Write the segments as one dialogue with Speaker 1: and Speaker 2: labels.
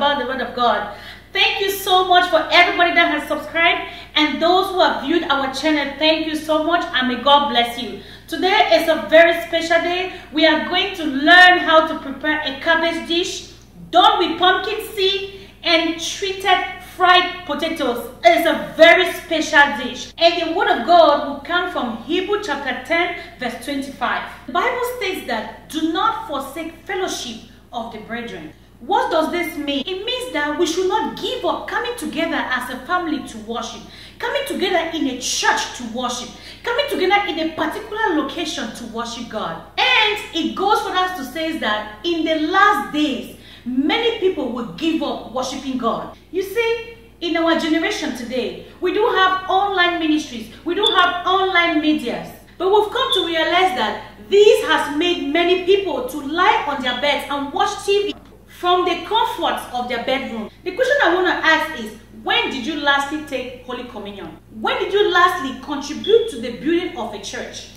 Speaker 1: about the word of God. Thank you so much for everybody that has subscribed and those who have viewed our channel. Thank you so much and may God bless you. Today is a very special day. We are going to learn how to prepare a cabbage dish done with pumpkin seed and treated fried potatoes. It is a very special dish. And the word of God will come from Hebrew chapter 10 verse 25. The Bible states that do not forsake fellowship of the brethren. What does this mean? It means that we should not give up coming together as a family to worship, coming together in a church to worship, coming together in a particular location to worship God. And it goes for us to say that in the last days, many people will give up worshiping God. You see, in our generation today, we do have online ministries, we do have online medias, but we've come to realize that this has made many people to lie on their beds and watch TV from the comforts of their bedroom. The question I want to ask is, when did you lastly take Holy Communion? When did you lastly contribute to the building of a church?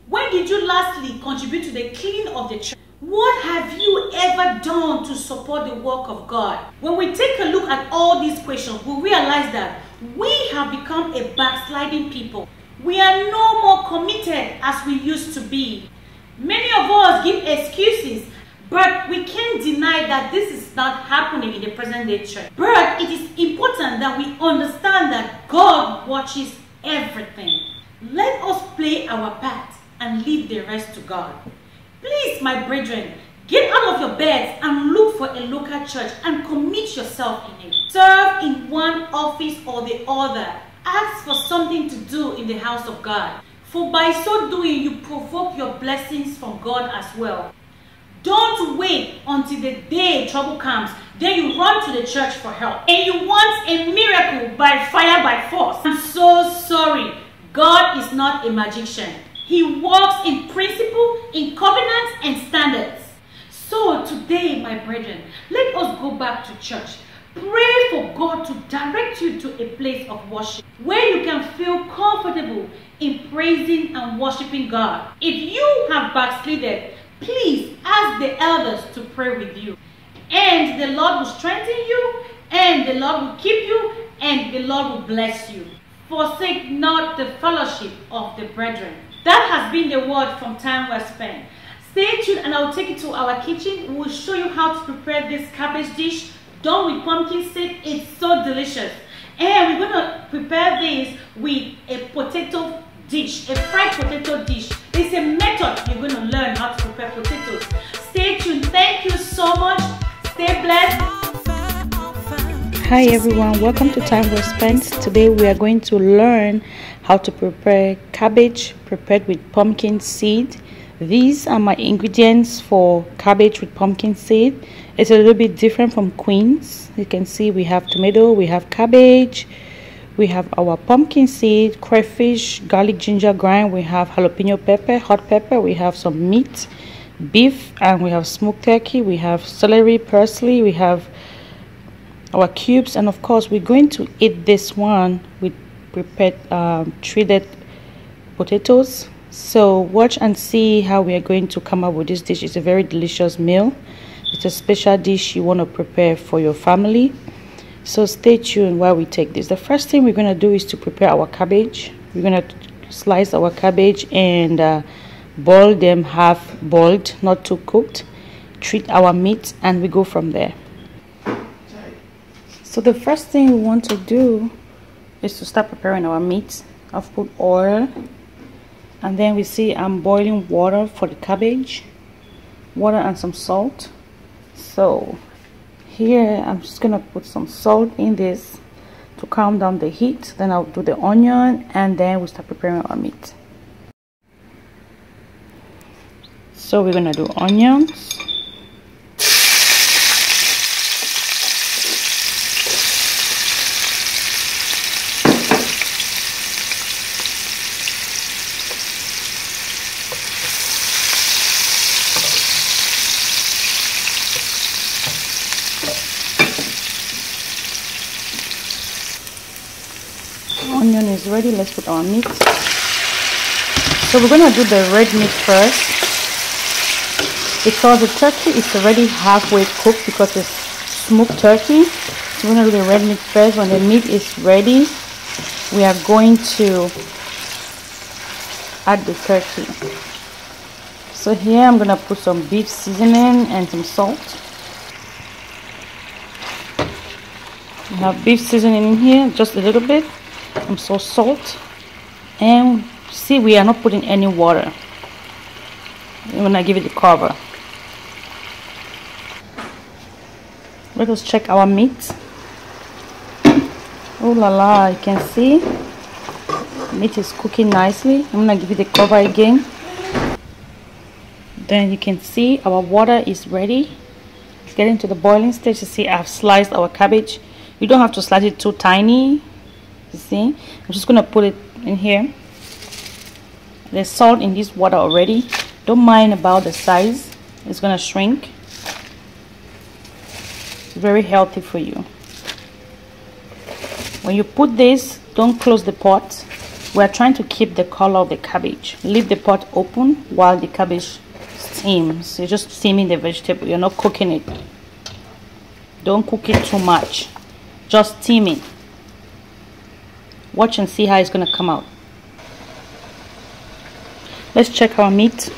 Speaker 1: When did you lastly contribute to the cleaning of the church? What have you ever done to support the work of God? When we take a look at all these questions, we realize that we have become a backsliding people. We are no more committed as we used to be. Many of us give excuses, but we can't deny that this is not happening in the present day church. But it is important that we understand that God watches everything. Let us play our part and leave the rest to God. Please, my brethren, get out of your beds and look for a local church and commit yourself in it. Serve in one office or the other. Ask for something to do in the house of God. For by so doing, you provoke your blessings from God as well. Don't wait until the day trouble comes. Then you run to the church for help. And you want a miracle by fire, by force. I'm so sorry. God is not a magician. He works in principle, in covenants and standards. So today, my brethren, let us go back to church. Pray for God to direct you to a place of worship where you can feel comfortable in praising and worshiping God. If you have backslided, please ask the elders to pray with you. And the Lord will strengthen you, and the Lord will keep you, and the Lord will bless you. Forsake not the fellowship of the brethren. That has been the word from Time Well Spent. Stay tuned and I'll take you to our kitchen. We'll show you how to prepare this cabbage dish done with pumpkin seed. It's so delicious. And we're going to prepare this with a potato dish, a fried potato dish. It's a method you're going to learn how to prepare potatoes. Stay tuned. Thank you so much. Stay blessed.
Speaker 2: Hi everyone, welcome to Time Well Spent. Today we are going to learn how to prepare cabbage prepared with pumpkin seed. These are my ingredients for cabbage with pumpkin seed. It's a little bit different from Queen's. You can see we have tomato, we have cabbage, we have our pumpkin seed, crayfish, garlic ginger grind, we have jalapeno pepper, hot pepper, we have some meat, beef, and we have smoked turkey, we have celery, parsley, we have our cubes, and of course we're going to eat this one with prepared treated potatoes. So watch and see how we are going to come up with this dish. It's a very delicious meal. It's a special dish you want to prepare for your family. So stay tuned while we take this. The first thing we're going to do is to prepare our cabbage. We're going to slice our cabbage and boil them half boiled, not too cooked. Treat our meat and we go from there. So the first thing we want to do is to start preparing our meat. I've put oil, and then we see I'm boiling water for the cabbage, water and some salt. So here I'm just gonna put some salt in this to calm down the heat. Then I'll do the onion, and then we'll start preparing our meat. So we're gonna do onions. Onion is ready. Let's put our meat. So we're going to do the red meat first, because the turkey is already halfway cooked because it's smoked turkey. So we're gonna do the red meat first. When the meat is ready, we are going to add the turkey. So here I'm gonna put some beef seasoning and some salt. We have beef seasoning in here, just a little bit, and some salt. And see, we are not putting any water. We're gonna give it a cover. Let us check our meat. Oh la la, you can see meat is cooking nicely. I'm gonna give it a cover again. Then you can see our water is ready. It's getting to the boiling stage. You see, I've sliced our cabbage. You don't have to slice it too tiny. You see, I'm just gonna put it in here. There's salt in this water already. Don't mind about the size. It's gonna shrink. It's very healthy for you. When you put this, don't close the pot. We're trying to keep the color of the cabbage. Leave the pot open while the cabbage steams. You're just steaming the vegetable. You're not cooking it. Don't cook it too much. Just steaming. Watch and see how it's gonna come out. Let's check our meat.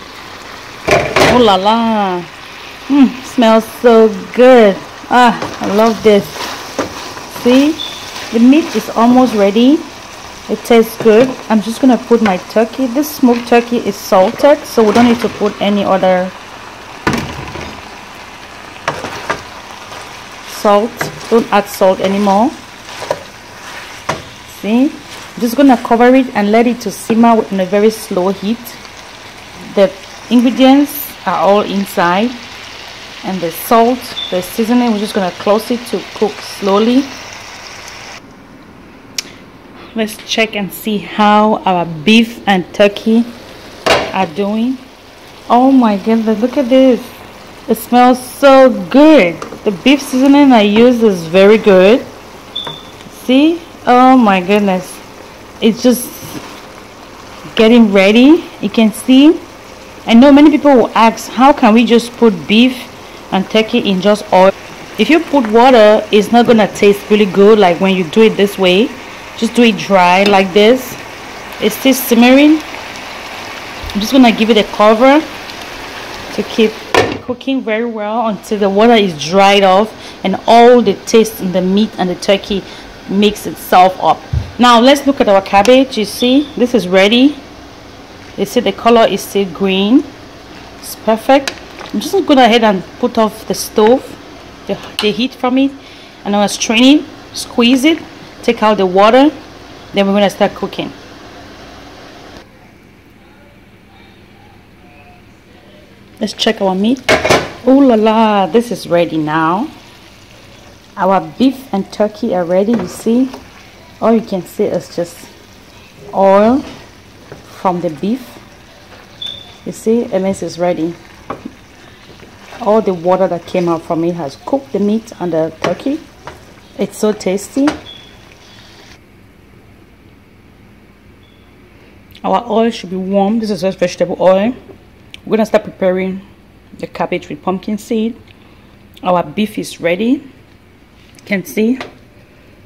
Speaker 2: Oh la la. Smells so good. Ah, I love this. See, the meat is almost ready. It tastes good. I'm just gonna put my turkey. This smoked turkey is salted, so we don't need to put any other salt. Don't add salt anymore. See, I'm just gonna cover it and let it to simmer in a very slow heat. The ingredients are all inside, and the salt, the seasoning, we're just gonna close it to cook slowly. Let's check and see how our beef and turkey are doing. Oh my goodness, look at this. It smells so good. The beef seasoning I use is very good. See? Oh my goodness. It's just getting ready. You can see. I know many people will ask, how can we just put beef and turkey in just oil? If you put water, it's not gonna taste really good like when you do it this way. Just do it dry like this. It's still simmering. I'm just gonna give it a cover to keep cooking very well until the water is dried off and all the taste in the meat and the turkey mix itself up. Now let's look at our cabbage. You see, this is ready. You see the color is still green. It's perfect. I'm just gonna go ahead and put off the stove, the heat from it, and I'm gonna strain it, squeeze it, take out the water, then we're gonna start cooking. Let's check our meat. Oh la la, this is ready now. Our beef and turkey are ready. You see, all you can see is just oil from the beef. You see, and this is ready. All the water that came out from it has cooked the meat and the turkey. It's so tasty. Our oil should be warm. This is just vegetable oil. We're gonna start preparing the cabbage with pumpkin seed. Our beef is ready. You can see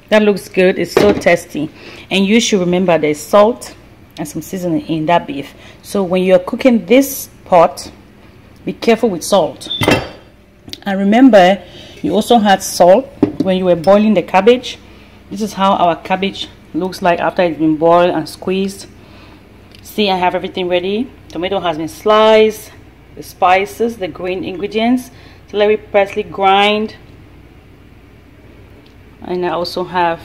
Speaker 2: that looks good. It's so tasty, and you should remember there's salt and some seasoning in that beef. So when you're cooking this pot, be careful with salt. And remember, you also had salt when you were boiling the cabbage. This is how our cabbage looks like after it's been boiled and squeezed. See, I have everything ready. Tomato has been sliced, the spices, the green ingredients, celery, parsley grind, and I also have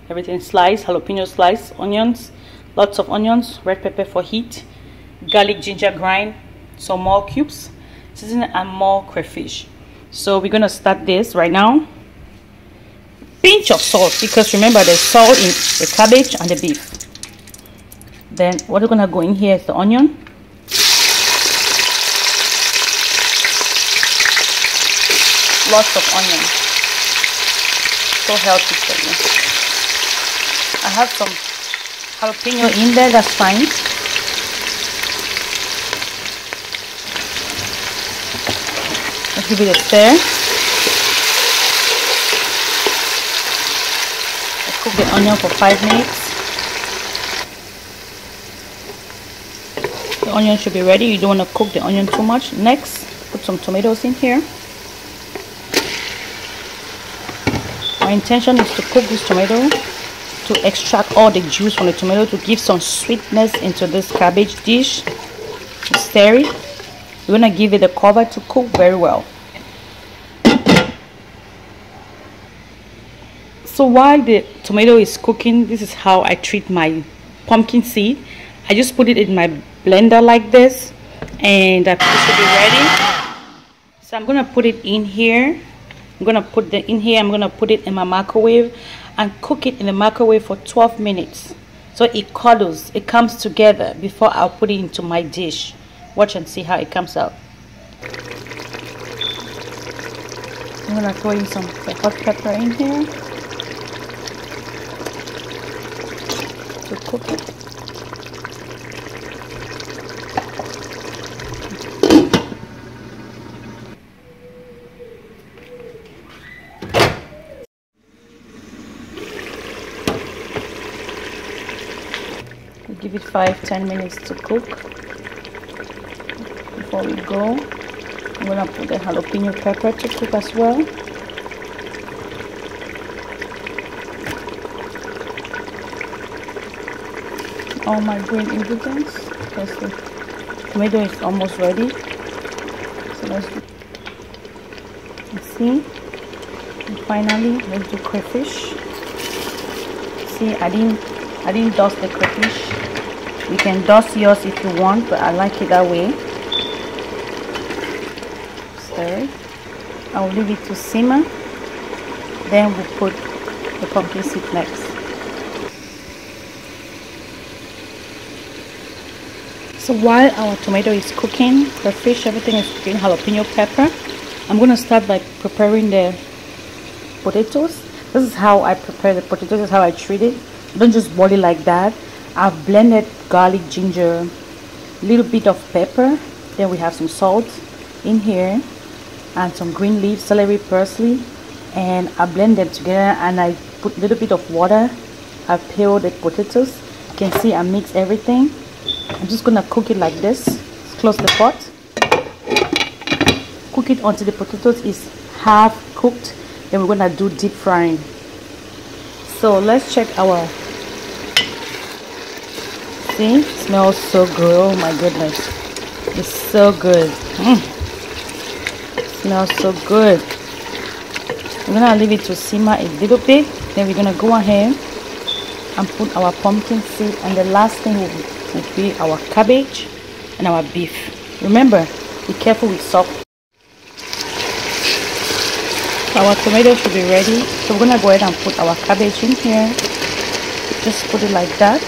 Speaker 2: everything sliced, jalapeno sliced, onions, lots of onions, red pepper for heat, garlic, ginger grind, some more cubes, seasoning, and more crayfish. So we're gonna start this right now. Pinch of salt, because remember there's salt in the cabbage and the beef. Then what we're gonna go in here is the onion. Lots of onion. So healthy for you. I have some jalapeno in there, that's fine. Let's give it a stir. cook the onion for 5 minutes. The onion should be ready. You don't want to cook the onion too much. Next, put some tomatoes in here. My intention is to cook this tomato to extract all the juice from the tomato to give some sweetness into this cabbage dish. Stir it. You're going to give it a cover to cook very well. So while the tomato is cooking, this is how I treat my pumpkin seed. I just put it in my blender like this, and it should be ready. So I'm gonna put it in here. I'm gonna put it in my microwave and cook it in the microwave for 12 minutes. So it cuddles, it comes together before I'll put it into my dish. Watch and see how it comes out. I'm gonna throw in some hot pepper in here to cook it. We'll give it 5-10 minutes to cook. Before we go, I'm gonna put the jalapeno pepper to cook as well. All my green ingredients. Because the tomato is almost ready. So let's see. And finally, let's do crayfish. See, I didn't dust the crayfish. You can dust yours if you want, but I like it that way. Stir it. I'll leave it to simmer. Then we'll put the pumpkin seed next. So while our tomato is cooking, the fish, everything is cooking, jalapeno pepper, I'm going to start by preparing the potatoes. This is how I prepare the potatoes. This is how I treat it. Don't just boil it like that. I've blended garlic, ginger, a little bit of pepper. Then we have some salt in here and some green leaves, celery, parsley, and I blend them together and I put a little bit of water. I peel the potatoes. You can see I mix everything. I'm just gonna cook it like this. Let's close the pot. Cook it until the potatoes is half cooked. Then we're gonna do deep frying. So let's check our. See, it smells so good. Oh my goodness, it's so good. It smells so good. We're gonna leave it to simmer a little bit. Then we're gonna go ahead and put our pumpkin seed, and the last thing will be our cabbage and our beef. Remember, be careful with salt. Our tomato should be ready, so we're gonna go ahead and put our cabbage in here. Just put it like that.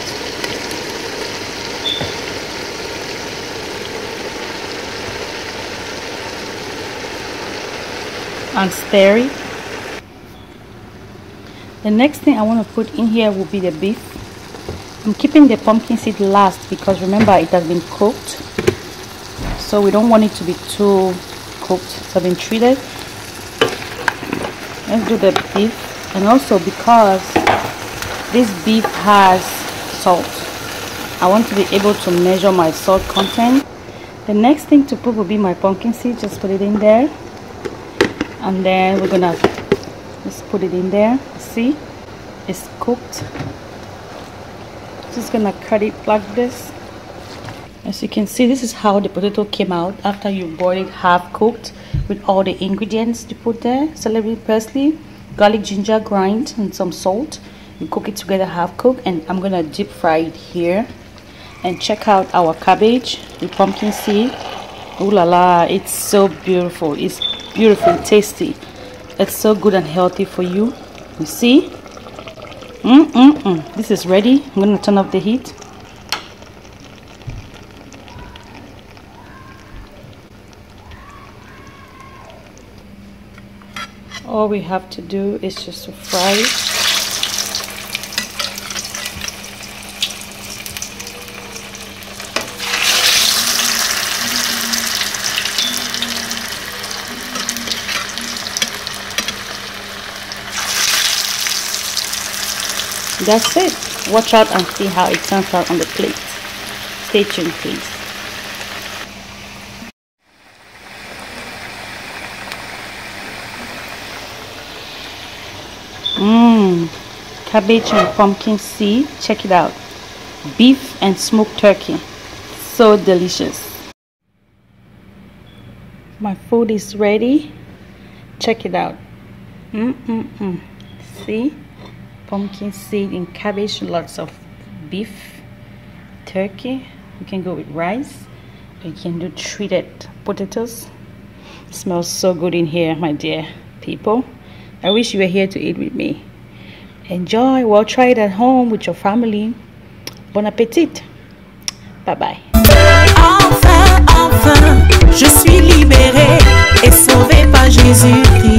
Speaker 2: And stir it. The next thing I want to put in here will be the beef. I'm keeping the pumpkin seed last because remember it has been cooked, so we don't want it to be too cooked. So I've been treated. Let's do the beef, and also because this beef has salt, I want to be able to measure my salt content. The next thing to put will be my pumpkin seed. Just put it in there, and then we're gonna just put it in there. See, it's cooked. Just gonna cut it like this. As you can see, this is how the potato came out after you boil it half cooked with all the ingredients you put there: celery, parsley, garlic, ginger grind, and some salt. You cook it together half cooked, and I'm gonna deep fry it here. And check out our cabbage with pumpkin seed. Ooh la la, it's so beautiful. It's beautiful, tasty. It's so good and healthy for you. You see? This is ready. I'm gonna turn off the heat. All we have to do is just to fry it. That's it. Watch out and see how it turns out on the plate. Stay tuned, please. Cabbage and pumpkin seed. Check it out. Beef and smoked turkey. So delicious. My food is ready. Check it out. See? Pumpkin seed and cabbage. Lots of beef, turkey. You can go with rice. You can do treated potatoes. It smells so good in here, my dear people. I wish you were here to eat with me. Enjoy. Well, try it at home with your family. Bon appétit. Bye bye.
Speaker 3: Enfin, enfin, je suis libérée et sauvée par Jésus-Christ.